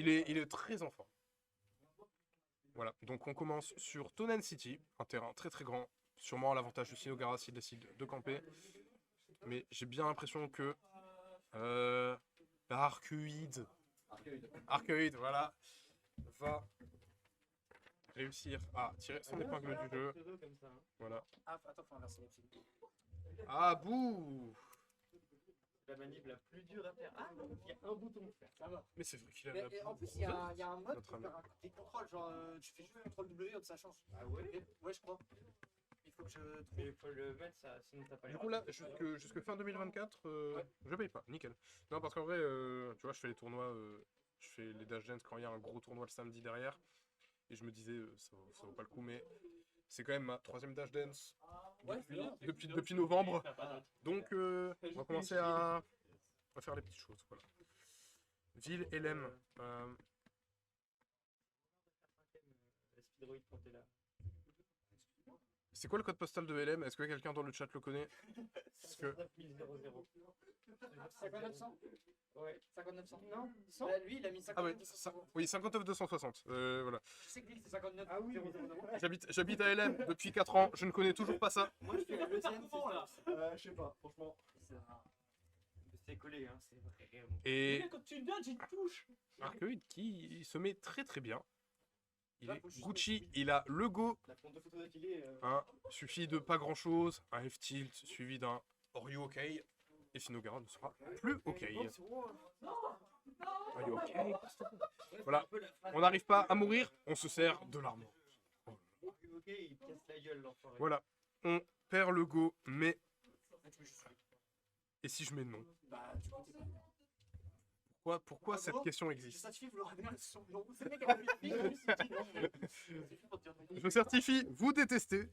il est très en forme. Voilà, donc on commence sur Tonan City, un terrain très très grand, sûrement à l'avantage de Sinogara s'il décide de camper. Mais j'ai bien l'impression que euh, Arcueid, voilà, va réussir à tirer son épingle du jeu. Voilà. Ah, attends, faut inverser les pieds. Ah, bouh! La manip la plus dure à faire. Ah, il y a un bouton de faire. Ça va. Mais c'est vrai qu'il a Mais, la et en boue. plus, il y a un mode Notre pour ami. faire des contrôles. Genre, tu fais juste CTRL W, hop, ça change. Ah ouais? Ouais, je crois. Il faut que je trouve. Mais il faut le mettre, ça, sinon t'as pas les Du coup là, jusque fin 2024, Ouais. je paye pas, nickel. Non parce qu'en vrai, tu vois, je fais les tournois, je fais les Dash Dance quand il y a un gros tournoi le samedi derrière. Et je me disais, ça vaut pas le coup, mais c'est quand même ma 3e Dash Dance Ouais, depuis novembre. T'as pas d'autre. Donc on va commencer à faire les petites choses. Voilà. Ville LM. Speedroid quand t'es là. C'est quoi le code postal de LM? Est-ce que quelqu'un dans le chat le connaît? Parce que 5900. 5900. Ouais. 5900. Non, 100 Lui, il a mis ah ouais, 5900. oui 59 260. Voilà. Je sais que lui, c'est 59. Ah oui, J'habite à LM depuis 4 ans. Je ne connais toujours pas ça. Moi, je fais la deuxième. je sais pas, franchement. C'est collé, hein, c'est vraiment. Et Quand tu donnes, tu te touches. Arcueid qui se met très très bien. Il Là, est faut juste Gucci, mettre- il a le go. La compte de photos d'affilée. Hein, suffit de pas grand chose. Un F-tilt suivi d'un Are you okay? Et Sinogara ne sera plus ok. Are you okay? Voilà, on n'arrive pas à mourir, on se sert de l'armure. Ok, il casse la gueule, l'enfoiré. Voilà, on perd le go, mais. Ah, tu veux juste- Et si je mets non? Bah, tu peux t'aider. Pourquoi cette question Je existe? certifie, vous l'aurez bien sur le nom. C'est le mec qui a fait une fille, Je certifie, vous détestez.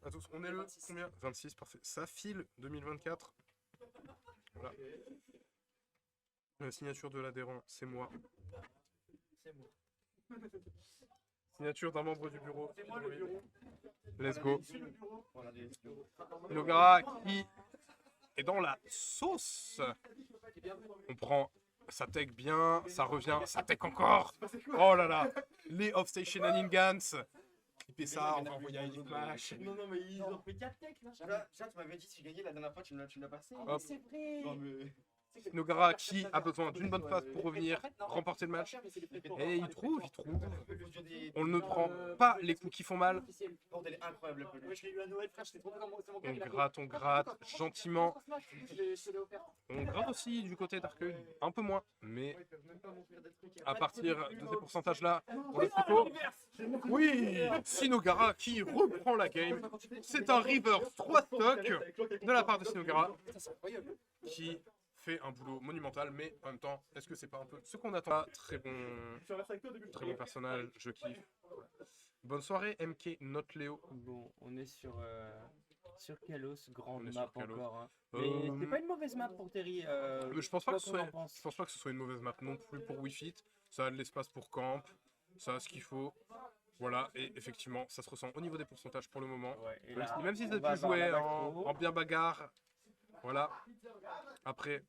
À tous, on est le combien? 26, parfait. Ça file 2024. Voilà. La signature de l'adhérent, c'est moi. C'est moi. Signature d'un membre du bureau. C'est moi le bureau. Let's go. C'est le bureau. Sinogara qui est dans la sauce. On prend ça tech bien, ça revient, ça tech encore. Oh là là, les offstage shenanigans. Clipper ça, on va envoyer un Flash. Non, mais ils ont fait 4 techs là. Déjà, tu m'avais dit si tu gagnais la dernière fois, tu me l'as passé. Hop. C'est vrai. Non, mais. Sinogara qui a besoin d'une bonne phase pour revenir, remporter le match. Et il trouve. On ne prend pas les coups qui font mal. Bordel, incroyable. Moi, je l'ai eu à Noël, frère. J'étais trop content. C'est mon père, il a On gratte gentiment. Je te l'ai offert. On gratte aussi du côté d'Arcueil, un peu moins. Mais à partir de ces pourcentages-là, on a ce qu'il faut. Oui, Sinogara qui reprend la game. C'est un reverse 3 stocks de la part de Sinogara Putain, c'est incroyable. qui fait un boulot monumental, mais en même temps, est-ce que c'est pas un peu ce qu'on attend? Très bon personnage, je kiffe. Bonne soirée, MK Not Léo. Bon, on est sur Kalos, grande On est map sur Kalos. encore. Hein. Euh, Mais c'est pas une mauvaise map pour Terry. Mais je pense pas quoi que ce qu'on en soit, pense. je pense pas que ce soit une mauvaise map non plus pour Wii Fit. Ça a de l'espace pour camp, ça a ce qu'il faut. Voilà, et effectivement, ça se ressent au niveau des pourcentages pour le moment. Ouais, et Même là, si, même si on c'est va plus joué avoir la en macro. bien bagarre. Voilà. Après,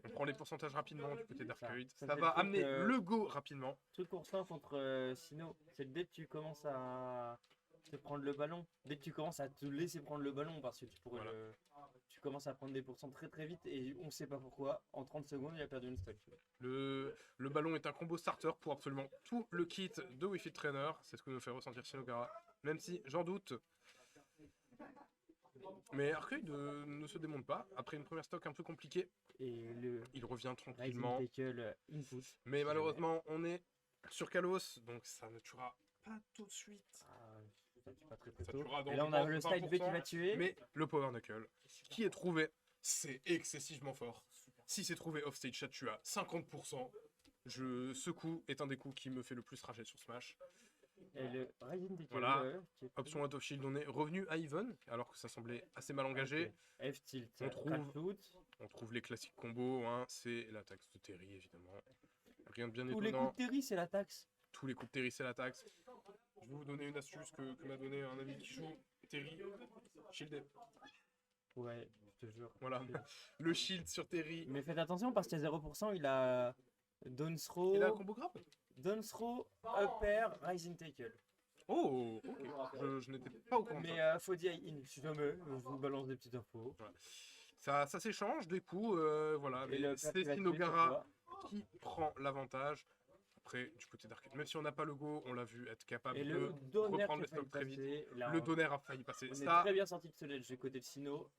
on prend les pourcentages rapidement du côté d'Arcueil. Ça Ça fait va le truc, amener le go rapidement. Truc constant contre Sino, c'est que dès que tu commences à te prendre le ballon, dès que tu commences à te laisser prendre le ballon, parce que tu pourrais Voilà. tu commences à prendre des pourcents très très vite et on sait pas pourquoi, en 30 secondes il a perdu une stock. Le ballon est un combo starter pour absolument tout le kit de Wii Fit Trainer. C'est ce que nous fait ressentir Sinogara. Même si j'en doute. Mais Arcueil ne se démonte pas. Après une première stock un peu compliquée, Et le il revient Rising tranquillement. Tackle input. Mais malheureusement, on est sur Kalos, donc ça ne tuera pas tout de suite. Ça tue pas très très Ça tôt. tuera dans Et là on a le slide B qui 20%, va tuer. Mais le Power Knuckle, qui est trouvé, c'est excessivement fort. Si c'est trouvé offstage, ça tue à 50%. Ce coup est un des coups qui me fait le plus rager sur Smash. Et le Rising Tackle Voilà. qui est Option out of shield, on est revenu à even, alors que ça semblait assez mal engagé. ok. F tilt, On crack trouve- loot. On trouve les classiques combos, hein, c'est l'attaque de Terry évidemment. Rien de bien Tous les étonnant. coups de Terry c'est la taxe. Tous les coups de Terry, c'est la taxe. Je vais vous donner une astuce que m'a donné un ami qui joue Terry. Shieldé. Ouais, je te jure. Voilà. Le shield sur Terry. Mais faites attention parce qu'à 0% il a Down Il a un throw, combo grave. down throw, upper, rising tackle. Oh, ok. Je n'étais pas au courant de ça. Mais faut dire in, si jamais, je vous balance des petites infos. Ça s'échange des coups, voilà. Et Mais le c'est père qui va tuer, Sinogara c'est qui prend l'avantage. Après, du côté d'Arcade, même si on n'a pas le go, on l'a vu être capable Et de le donner reprendre qui a les failli stocks très vite. passer, là, Le donner a failli passer. on est Ça, très bien sorti de ce ledge du côté de Sino.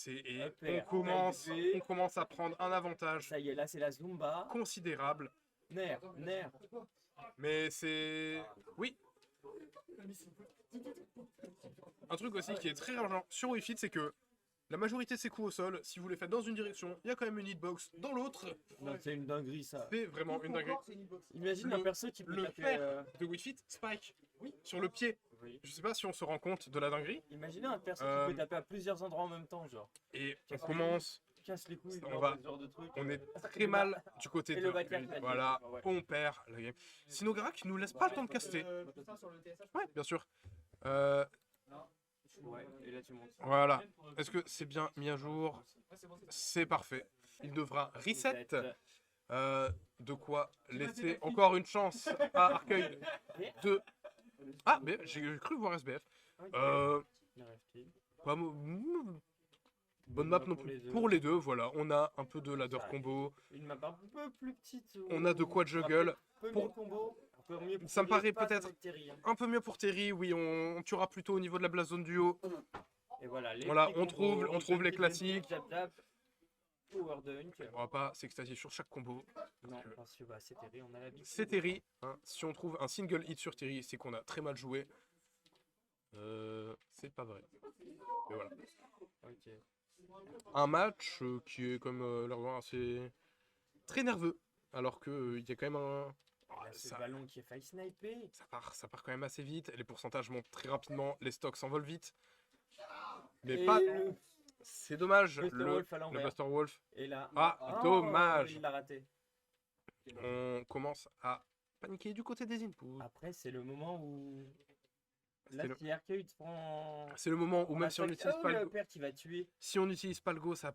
et upper, on commence à prendre un avantage Ça y est, là c'est la Zumba. considérable. Nerf. Mais c'est... Oui. Un truc aussi qui est très urgent sur Wii Fit, c'est que la majorité de ces coups au sol, si vous les faites dans une direction, il y a quand même une hitbox dans l'autre. Non, c'est une dinguerie ça. C'est vraiment une dinguerie. Imagine un perso qui peut Le taper. père de Wii Fit, Spike, sur le pied. Oui. Je sais pas si on se rend compte de la dinguerie. Imaginez un perso Euh, qui peut taper à plusieurs endroits en même temps, genre. Et on commence, Casse les couilles, On genre, va- ce genre de truc. on est très mal du côté Et de... le backer qui a dit, Voilà, ouais. on perd la game. Sinogara qui nous laisse pas le temps de caster. Ouais, bien sûr. Ouais, et là tu montes. Voilà. Est-ce que c'est bien mis à jour? C'est parfait. Il devra reset. De quoi laisser encore une chance à Arcueil de... Ah, mais j'ai cru voir SBF. Pas bonne map non plus. Pour les deux, voilà. On a un peu de ladder combo. Une map un peu plus petite. On a de quoi juggle. Pour combo. Un peu mieux pour Ça me Terry, paraît pas peut-être avec Terry, hein. un peu mieux pour Terry. Oui, on tuera plutôt au niveau de la blast zone duo. Et voilà, les Voilà, petits on combos, trouve les jump, classiques. jab, jab, power dunk. On va pas s'extasier sur chaque combo. Non, parce que bah, c'est Terry, on a l'habitude. C'est Terry. Hein. Si on trouve un single hit sur Terry, c'est qu'on a très mal joué. C'est pas vrai. Mais voilà. Ok. Un match qui est comme leur voir assez très nerveux. Alors que il y a quand même un. Là, c'est Ça, le ballon qui est failli sniper. ça part quand même assez vite. Les pourcentages montent très rapidement. Les stocks s'envolent vite. Mais Et pas. le C'est dommage. Buster Le Wolf à l'envers. Buster Wolf. Et là. Ah, oh, dommage. Il l'a raté. On commence à paniquer du côté des inputs. Après, c'est le moment où. C'est Là, le- si Arcade te prend. C'est le moment où même si on n'utilise pas le le go, père qui va tuer. si on n'utilise pas le go, ça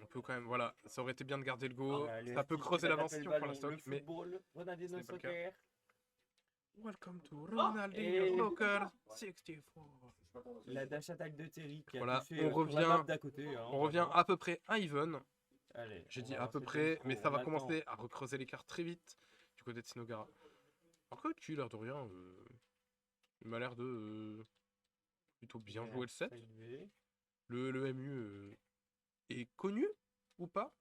on peut quand même voilà, ça aurait été bien de garder le go, Le ça peut FT qui creuser va l'avance taper si le on prend la ballon, stock, le mais football, Ronaldinho c'est pas le cas. Soccer. welcome to Et- Ronaldinho Soccer 64. La dash attaque de Terry qui a Voilà, touché on sur la revient- map d'à côté. Hein, On revient à peu près à even. Allez, J'ai on dit va à peu lancer près, le mais throw, ça on va a le commencer à recreuser l'écart très vite du côté de Sinogara. Alors que tu l'air de rien, il m'a l'air de plutôt bien temps. jouer le set. Salué. Le MU est connu ou pas?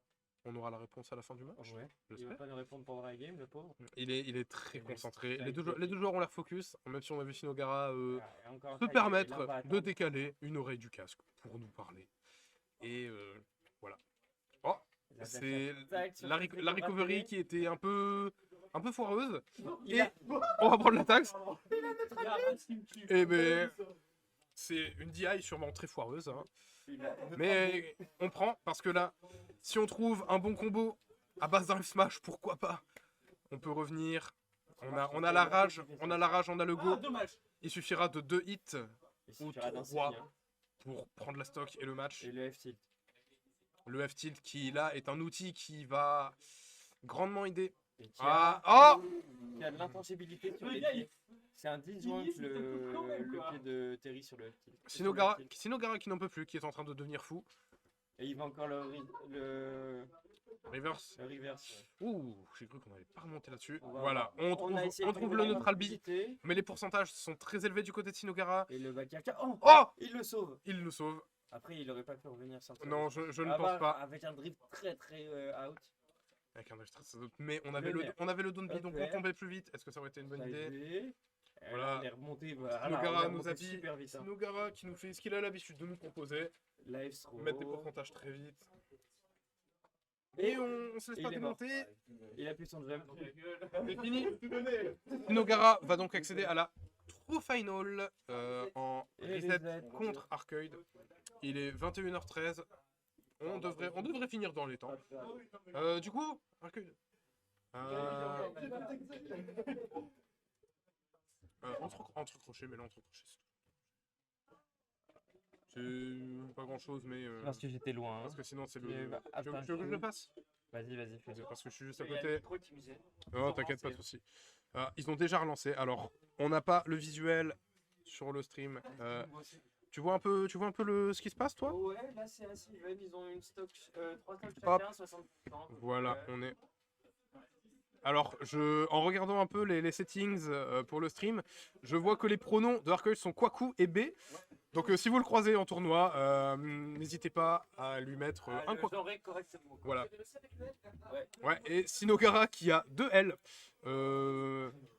On aura la réponse à la fin du match. Ouais. Il va J'espère. pas nous répondre pendant la game, le pauvre. Il est très Il est concentré. très Les deux joueurs ont l'air focus, même si on a vu Sinogara Et encore un se tag, permettre et là, on va de attendre. décaler une oreille du casque pour nous parler. Et voilà. Oh, La dash c'est attaque sur la, le la fait recovery raté. qui était un peu foireuse. Il Et a- on va prendre la taxe. Et ben, c'est une DI sûrement très foireuse. Hein. il a- Mais on prend parce que là, si on trouve un bon combo à base d'un smash, pourquoi pas? On peut revenir. On a la rage, on a le go. Il suffira de 2 hits Il ou suffira d'un 3 signe, hein. pour prendre la stock et le match. Et le F-tilt. Le F-tilt qui là est un outil qui va grandement aider. Et qui Ah, a, oh qui a de l'intangibilité sur les pieds. C'est un disjoint le pied de Terry sur le F-tilt. Sinogara qui n'en peut plus, qui est en train de devenir fou. Et il va encore le Reverse. reverse. Ouh, j'ai cru qu'on n'allait pas remonter là-dessus. On va Voilà, voir. on a essayé de trouve le trouver neutral B. l'intensité. Mais les pourcentages sont très élevés du côté de Sinogara. Et le back attack. Oh, Oh, il le sauve. il le sauve. Après, il aurait pas pu revenir sans Non, je ne Ah pense bah, pas. Avec un drift très out. Avec un stress, mais on Le avait nerf. le down B, donc on Ok. tombait plus vite. Est-ce que ça aurait été une bonne idée? Voilà. Voilà. Elle est remontée. Sinogara nous a dit. super vite. Hein. Sinogara qui nous fait ce qu'il a l'habitude de nous proposer. La F-throw. Mettre des pourcentages très vite. Et on se laisse Et pas il est mort. démonter. Il a plus son jump. C'est fini. Sinogara va donc accéder à la True Final en Et reset reset. contre Arcade. Il est 21h13. On devrait finir dans les temps. Du coup, Arcade. Entre crochets, mais là entre crochets. C'est pas grand chose, mais. Parce que j'étais loin. Parce que sinon c'est Et le. bah, Tu veux attends, que je le passe? Vas-y, fais-le. Parce que je suis juste à Il y a le côté. micro qui me gêne. Non, t'inquiète, pas de soucis. Ils ont déjà relancé. Alors, on n'a pas le visuel sur le stream. Tu vois un peu ce qui se passe, toi? Ouais, là c'est assez even, ils ont une stock, 3 stocks Hop. chacun, 60 francs. Voilà, on est. Alors, en regardant un peu les settings pour le stream, je vois que les pronoms de Arcueil sont Kwaku et B. Donc, si vous le croisez en tournoi, n'hésitez pas à lui mettre un Kwaku. Correctement. Voilà. Ouais. Ouais, et Sinogara qui a 2 L.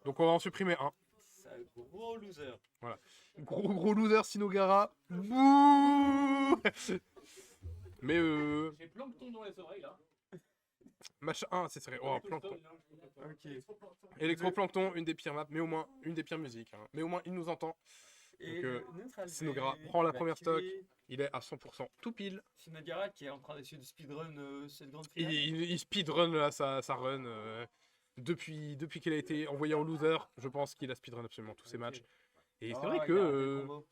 Donc, on va en supprimer un. C'est un gros loser. Gros loser Sinogara. Bouh. Mais J'ai plancton dans les oreilles là. machin 1, c'est vrai. Oh, plancton. Ok. Electroplancton, une des pires maps, mais au moins une des pires musiques. Hein. Mais au moins il nous entend. Et Donc, Neutral Sinogara V, prend la il va première stock. tuer Il est à 100% tout pile. Sinogara qui est en train d'essayer de speedrun cette grande Il, finale. il speedrun là, sa run. Depuis qu'il a été envoyé en loser, je pense qu'il a speedrun absolument tous ses matchs. Et c'est Oh, vrai il que a raté le combo.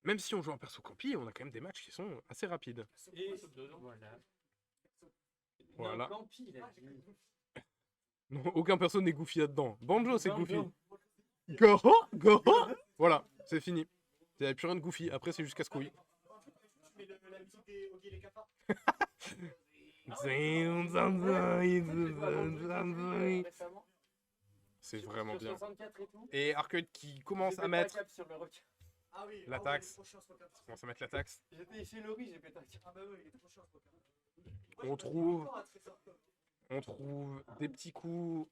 même si on joue en perso campi, on a quand même des matchs qui sont assez rapides. Et voilà. Voilà. Non, Campi, il a dit. Non, aucun perso n'est goofy là-dedans. Banjo, c'est Banjo. goofy. Go, go. Voilà, c'est fini. Il n'y a plus rien de goofy. Après, c'est juste casse-couille. Mais la musique des Oggy et les cafards. C'est vraiment bien. 64 et tout. Et Arcade qui commence J'ai à pété mettre un cap sur le rock. Ah oui. La ah ouais, taxe. il est trop chiant, ce Pokémon. commence à mettre la taxe. J'étais chez Laurie, j'ai pété un cap. Ah bah oui, il est trop chiant ce Pokémon. On trouve des petits coups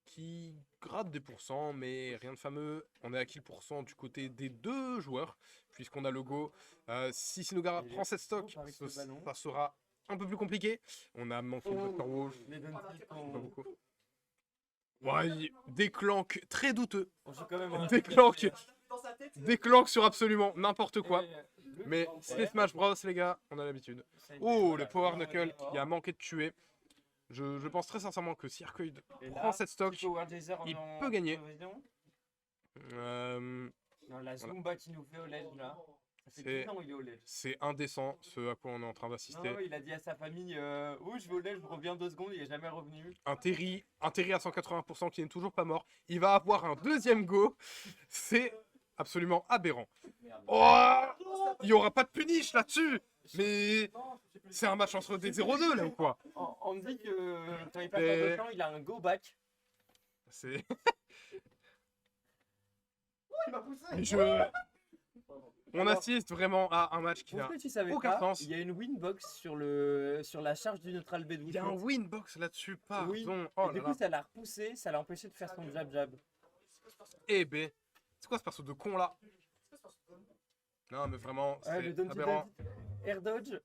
qui grattent des pourcents, mais rien de fameux. On est à kill pourcent du côté des 2 joueurs, puisqu'on a le go. Si Sinogara Il est prend cette stock, bon avec le ballon. ça sera un peu plus compliqué. On a manqué le Dr. Wolf, Les Dundee pas sont... beaucoup. Ouais, des clanks très douteux. On joue quand même un Des truc, clanks, Dans sa tête. des clanks sur absolument n'importe quoi. Et le Mais grand c'est frère, Smash Bros, les gars, on a l'habitude. ça y est, Oh, voilà, le Power on Knuckle est mort. qui a manqué de tuer. Je pense très sincèrement que si Arcoid Et prend là, cette stock, petit Power Geyser il en peut gagner. prévision. euh, Non, la Zumba qui nous fait au LED là. Ça fait C'est- 10 ans il est au LED. c'est indécent ce à quoi on est en train d'assister. Non, il a dit à sa famille oui, je vais au LED, je reviens 2 secondes, il est jamais revenu. Un Terry à 180% qui n'est toujours pas mort. Il va avoir un deuxième go. C'est absolument aberrant. Oh, il n'y aura pas de punish là-dessus. Mais c'est un match entre des 0-2 là ou quoi? On me dit que quand il passe Mais- dans le champ, il a un go back. C'est. Il m'a poussé. On Alors, assiste vraiment à un match qui Pour n'a ceux qui savaient aucun pas, sens. il y a une winbox sur la charge du neutral B12. Il y a un winbox là-dessus, pardon. Oui, Oh et du là coup, là. ça l'a repoussé, ça l'a empêché de faire son jab. Eh ben, c'est quoi ce perso de con là? Non mais vraiment, Ouais, le c'est Dundee aberrant. Air dodge.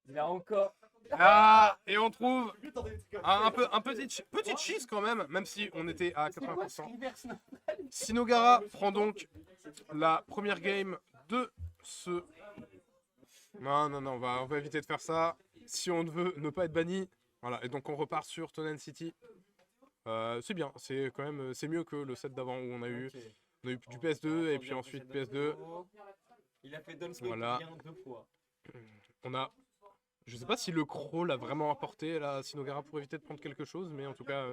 Il a encore. Ah, et on trouve Attendez, c'est comme- un petit cheese quand même si on était à C'est quoi ce 80%. reverse là? Sinogara prend donc la première game de ce... Non, on va éviter de faire ça. Si on veut ne pas être banni. Voilà, et donc on repart sur Tonen City. C'est bien, c'est quand même c'est mieux que le set d'avant où on a eu du PS2 et puis ensuite PS2. Il a fait Dunscape Voilà. bien 2 fois. On a... Je sais pas si le crawl a vraiment apporté là, à Sinogara pour éviter de prendre quelque chose, mais en tout cas,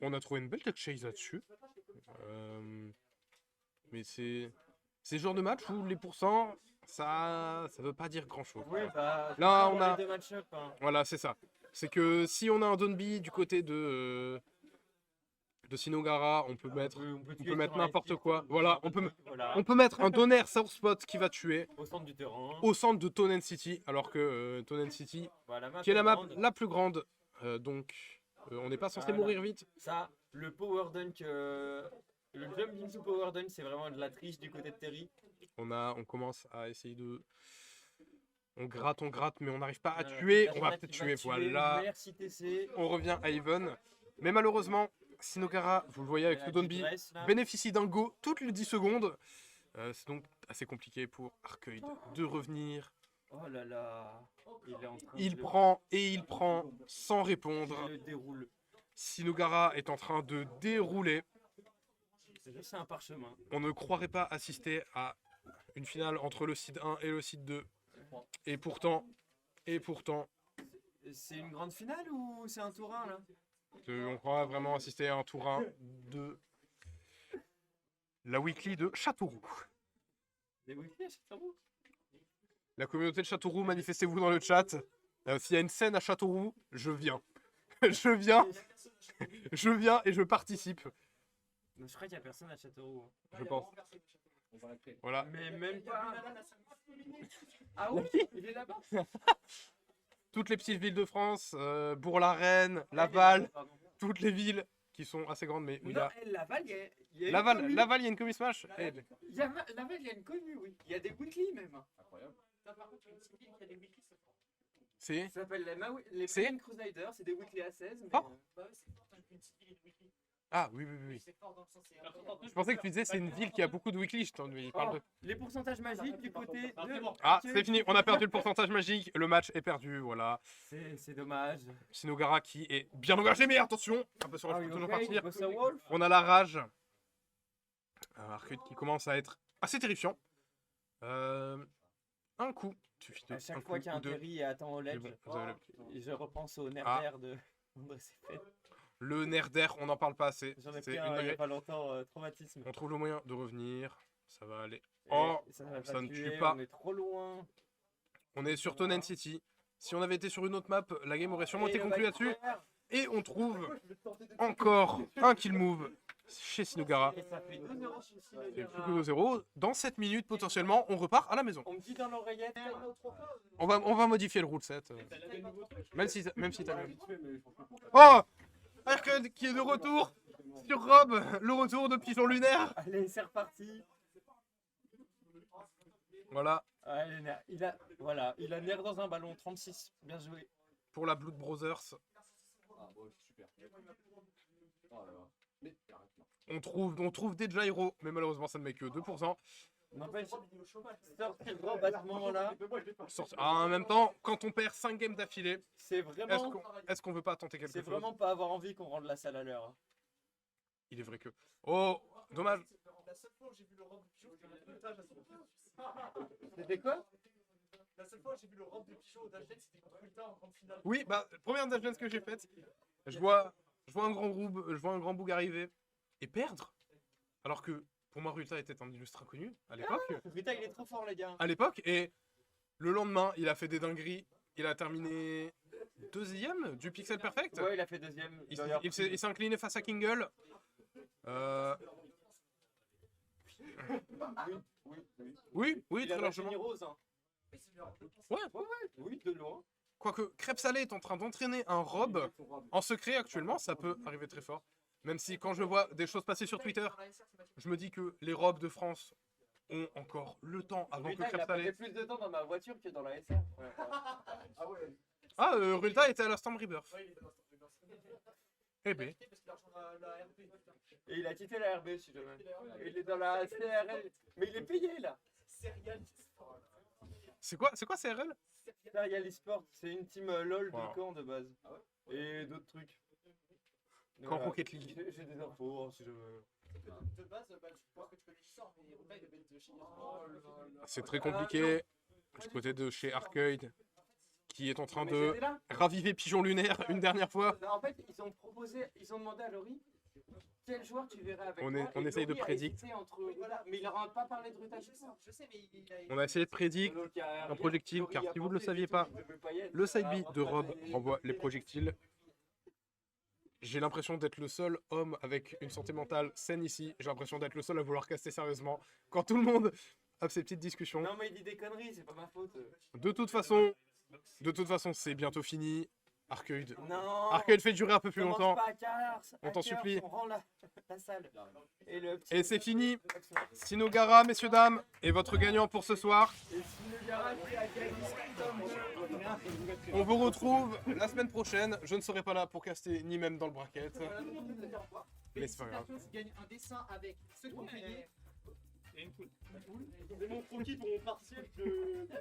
on a trouvé une belle tech chase là-dessus. Mais c'est le genre de match où les pourcents, ça veut pas dire grand-chose. Oui, bah. Là, c'est on pour a- les 2 match-up, hein. Voilà, c'est ça. C'est que si on a un Donby du côté de Sinogara, on peut mettre tuer mettre sur un n'importe hit, quoi. Voilà, on peut voilà, on peut mettre un Donner Source Spot qui va tuer au centre du terrain. au centre de Tonen City, alors que Tonen City, Voilà, qui est la map grande. la plus grande, donc on n'est pas censé Voilà. mourir vite. Ça, le power dunk, le jump into power dunk, c'est vraiment de la triche du côté de Terry. On commence à essayer de... On gratte, mais on n'arrive pas à Voilà. tuer. Là, On il y en va a peut-être qui tuer, va voilà. Merci TC. On revient à Even. Mais malheureusement, Sinogara, vous le voyez avec La le Donby, Tigresse, là. bénéficie d'un go toutes les 10 secondes. C'est donc assez compliqué pour Arcade de revenir. Oh là là. Il est en train Il de prend et il prend sans répondre. il le déroule. Sinogara est en train de dérouler. C'est juste un parchemin. On ne croirait pas assister à une finale entre le seed 1 et le seed 2. Et pourtant, C'est une grande finale ou c'est un tour 1 là? On croit vraiment assister à un tour 1 de la weekly de Châteauroux. Des weeklies à Châteauroux? La communauté de Châteauroux, manifestez-vous dans le chat. S'il y a une scène à Châteauroux, je viens. je viens. Je viens et je participe. Je crois qu'il n'y a personne à Châteauroux. Je pense. Voilà. Mais même pas. Ah oui, il est là-bas. Toutes les petites villes de France, Bourg-la-Reine, Laval, Pardon. toutes les villes qui sont assez grandes, mais où il y Non, a... Laval, il y a une Laval, commune. Laval, il y a une commu Smash. Laval, il y a une commune, oui. Il y a des weeklies même. Incroyable. Ça, par contre, il y a une petite ville qui a des weeklies, c'est fort. C'est... Ça s'appelle les C'est Pagan Crusaders, c'est des weeklies à 16. Mais... Fort. Bah ouais, c'est fort, t'as une petite ville et des weeklies. Ah oui, oui, oui. C'est fort dans le sens. Je pensais que tu disais c'est une ville qui a beaucoup de weekly. Il parle de... Les pourcentages magiques du côté de. Ah, c'est fini, on a perdu le pourcentage magique. Le match est perdu, voilà. C'est dommage. Sinogara qui est bien engagé, mais attention, un peu sur la toujours partir. On a la rage. Arcade qui commence à être assez terrifiant. Un coup. Suffit de À un chaque coup fois qu'il y a ou un deux. Terry et attend au ledge, bon, vous avez et je repense au nerf Ah. d'air de André Seyfried. Le nerf d'air, on n'en parle pas assez. J'en ai C'est pris une un il y a dinguerie. pas longtemps, traumatisme. On trouve le moyen de revenir. Ça va aller. Et Oh, ça va ça pas ne tuer, tue pas. On est trop loin. On est sur Tonen City. Si on avait été sur une autre map, la game aurait sûrement Et été le conclue back là-dessus. fire, Et on trouve encore un kill move chez Sinogara. et ça fait 2-0 chez C'est Sinogara. plus que 2-0. Dans 7 minutes, potentiellement, on repart à la maison. On me dit dans l'oreillette. On va modifier le rule set. Même si t'as mieux. Oh, Arcade qui est de retour sur Rob. Le retour de Pigeon Lunaire. Allez, c'est reparti. Voilà, Ah, voilà, il a nerf dans un ballon, 36. Bien joué. pour la Blood Brothers. Ah, bon, super. Oh là là. Mais arrête, non. On trouve des gyros, mais malheureusement, ça ne met que 2%. N'empêche, sortir Rob à ce moment-là, En même temps, quand on perd 5 games d'affilée, c'est vraiment. est-ce qu'on veut pas tenter quelque C'est chose? vraiment pas avoir envie qu'on rende la salle à l'heure. Il est vrai que... Oh, dommage. La seule fois où j'ai vu le robe de pigeon, c'était le résultat, C'était quoi? La seule fois où j'ai vu le robe de pigeon au Dashden, c'était contre Ulta en grande finale. Oui, bah, première Dungeons que j'ai faite, je vois un grand boug arriver et perdre. Alors que, pour moi, Ruta était un illustre inconnu à l'époque. Putain, il est trop fort, les gars. À l'époque, et le lendemain, il a fait des dingueries. Il a terminé 2e du Pixel Perfect. Ouais, il a fait deuxième. Il s'est incliné face à Kingle. Oui, très largement. Rose, hein. Ouais. Oui, de loin. Quoique Crêpe Salé est en train d'entraîner un Rob en secret actuellement, ça peut arriver très fort. Même si quand je vois des choses passer sur Twitter, je me dis que les robes de France ont encore le temps avant que Putain, il Crêpe a passé Salé... plus de temps dans ma voiture que dans la SR. Ah ouais. Ah, Rulta était à la Storm Rebirth. Ouais, il était dans ce Eh ben, parce qu'il a rejoint la RP. Et il a quitté la RB, si jamais. Il est dans la CRL. Mais il est payé, là. Serial. c'est quoi CRL? Serial eSport, c'est une team LOL Wow. de Caen de base. Et d'autres trucs. Caen Voilà. Rocket League. J'ai des infos, si je veux. De base, bah, je pense que tu connais l'histoire, mais Ruta, il avait de chez C'est très compliqué. Du côté de chez Arcade, qui est en train de C'était là. raviver Pigeon Lunaire une dernière fois. En fait, ils ont demandé à Laurie quel joueur tu verrais avec moi. On et essaye de Laurie a prédict. hésité entre... Voilà, mais il leur a pas parlé de Ruta, je sais. Je sais, mais il a. On a essayé de prédict Donc, il y a- un projectile, Laurie car a si vous ne le pensé saviez des pas, trucs de Payet, le side voilà, B de Rob des- renvoie les projectiles. J'ai l'impression d'être le seul homme avec une santé mentale saine ici. J'ai l'impression d'être le seul à vouloir caster sérieusement quand tout le monde a ses petites discussions. Non, mais il dit des conneries, c'est pas ma faute. De toute façon, c'est bientôt fini. Arcade. Non. Arcade fait durer un peu plus Commence longtemps. pas à Cars, On à t'en Cars, supplie. On rend la salle. Et, le petit- Et c'est fini. Sinogara, messieurs, dames, est votre gagnant pour ce soir. Et si le garage est à gagner, On vous retrouve la semaine prochaine. Je ne serai pas là pour caster ni même dans le bracket. Mais c'est pas grave. gagne un dessin avec ceux qui ont payé. C'est mon croquis pour mon partiel de